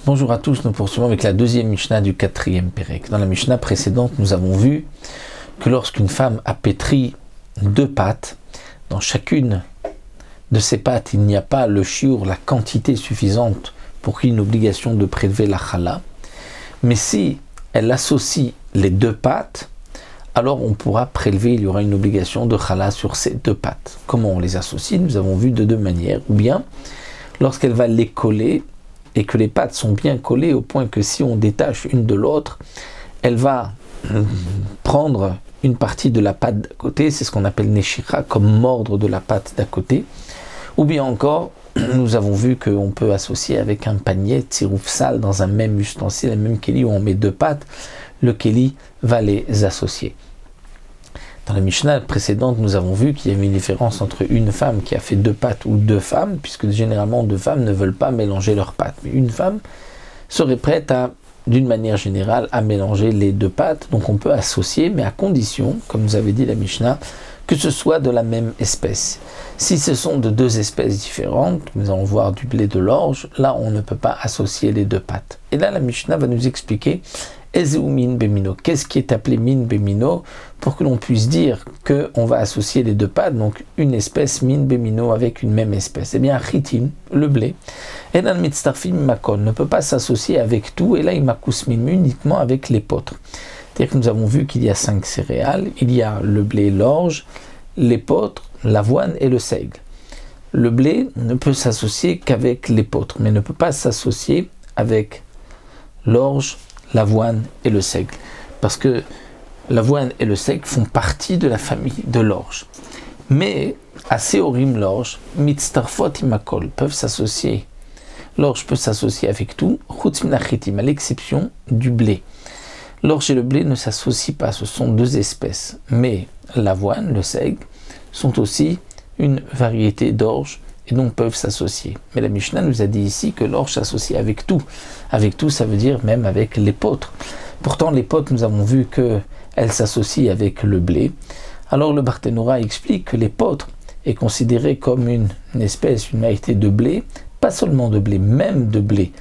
Bonjour à tous, nous poursuivons avec la deuxième Mishnah du quatrième Pérec. Dans la Mishnah précédente, nous avons vu que lorsqu'une femme a pétri 2 pâtes, dans chacune de ces pâtes, il n'y a pas le shiur, la quantité suffisante pour qu'il y ait une obligation de prélever la chala. Mais si elle associe les 2 pâtes, alors on pourra prélever, il y aura une obligation de chala sur ces 2 pâtes. Comment on les associe? Nous avons vu de 2 manières. Ou bien, lorsqu'elle va les coller, et que les pâtes sont bien collées au point que si on détache une de l'autre, elle va prendre une partie de la pâte d'à côté, c'est ce qu'on appelle neshira, comme mordre de la pâte d'à côté. Ou bien encore, nous avons vu qu'on peut associer avec un panier tsirouf sale dans un même ustensile, un même keli où on met 2 pâtes, le keli va les associer. Dans la Mishnah précédente, nous avons vu qu'il y avait une différence entre une femme qui a fait 2 pâtes ou 2 femmes, puisque généralement 2 femmes ne veulent pas mélanger leurs pâtes. Mais une femme serait prête à, d'une manière générale, à mélanger les 2 pâtes. Donc on peut associer, mais à condition, comme nous avait dit la Mishnah, que ce soit de la même espèce. Si ce sont de 2 espèces différentes, nous allons voir du blé, de l'orge, là on ne peut pas associer les 2 pâtes. Et là la Mishnah va nous expliquer min bemino. Qu'est-ce qui est appelé min bemino pour que l'on puisse dire qu'on va associer les 2 pâtes, donc une espèce min bemino avec une même espèce? Eh bien, chitim, le blé, enan mitztarfim makon, ne peut pas s'associer avec tout, et là il makusmin uniquement avec l'épeautre. C'est-à-dire que nous avons vu qu'il y a 5 céréales, il y a le blé, l'orge, l'épeautre, l'avoine et le seigle. Le blé ne peut s'associer qu'avec l'épeautre, mais ne peut pas s'associer avec l'orge, l'avoine et le seigle, parce que l'avoine et le seigle font partie de la famille de l'orge. Mais à Seorim, l'orge, mitztarfot imakol, peuvent s'associer. L'orge peut s'associer avec tout, chutz min hachitim, à l'exception du blé. L'orge et le blé ne s'associent pas, ce sont 2 espèces. Mais l'avoine, le seigle, sont aussi une variété d'orge, et donc peuvent s'associer. Mais la Mishnah nous a dit ici que l'orge s'associe avec tout. Avec tout, ça veut dire même avec l'épeautre. Pourtant, l'épeautre, nous avons vu qu'elle s'associe avec le blé. Alors le Barthénora explique que l'épeautre est considéré comme une espèce, une variété de blé, pas seulement de blé, même de blé.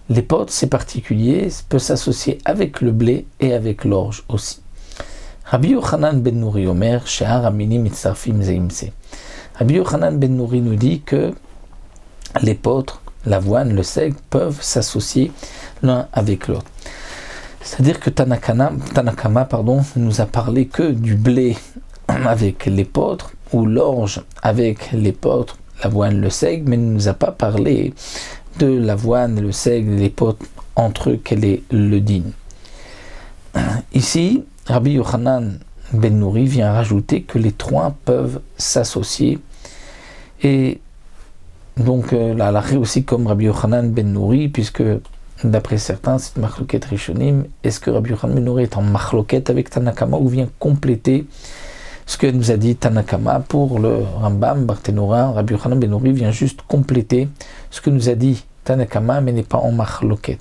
L'épeautre, c'est particulier, peut s'associer avec le blé et avec l'orge aussi. Rabbi Yochanan ben Nouri Omer, She'ar Aminim Mitzarfim Zeimse. Rabbi Yochanan ben Nouri nous dit que l'épeautre, l'avoine, le seigle peuvent s'associer l'un avec l'autre. C'est-à-dire que Tanakama nous a parlé que du blé avec l'épeautre, ou l'orge avec l'épeautre, l'avoine, le seigle, mais il ne nous a pas parlé de l'avoine, le seigle et l'épeautre entre eux, quel est le din. Ici, Rabbi Yochanan ben Nouri vient rajouter que les 3 peuvent s'associer. Et donc la halakha aussi comme Rabbi Yochanan ben Nouri, puisque d'après certains c'est machloket rishonim. Est-ce que Rabbi Yochanan ben Nouri est en machloket avec Tanakama ou vient compléter ce que nous a dit Tanakama? Pour le Rambam, Barthénora, Rabbi Yochanan ben Nouri vient juste compléter ce que nous a dit Tanakama, mais n'est pas en machloket.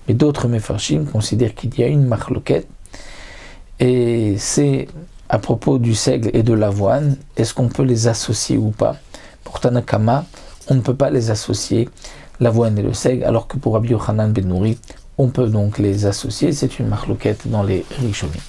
Mais d'autres mefarshim considèrent qu'il y a une machloket, et c'est à propos du seigle et de l'avoine. Est-ce qu'on peut les associer ou pas? Pour Tanakama, on ne peut pas les associer, l'avoine et le seigle, alors que pour Rabbi Yochanan ben Nouri, on peut donc les associer. C'est une machloket dans les rishonim.